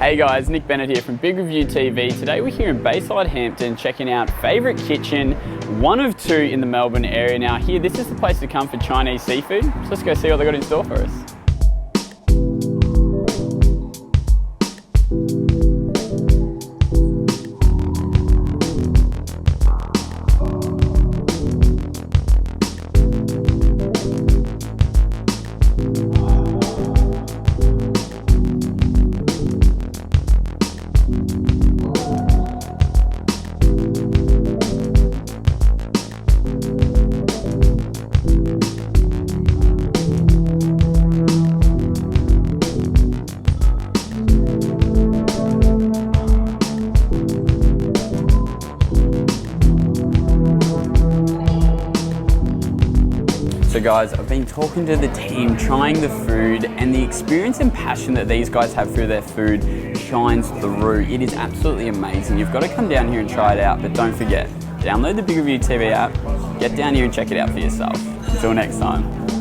Hey guys, Nick Bennett here from Big Review TV. Today we're here in Bayside, Hampton, checking out favourite kitchen, one of two in the Melbourne area. Now here, this is the place to come for Chinese seafood. So let's go see what they've got in store for us. So guys, I've been talking to the team, trying the food, and the experience and passion that these guys have through their food shines through. It is absolutely amazing. You've got to come down here and try it out, but don't forget, download the Big Review TV app, get down here and check it out for yourself. Until next time.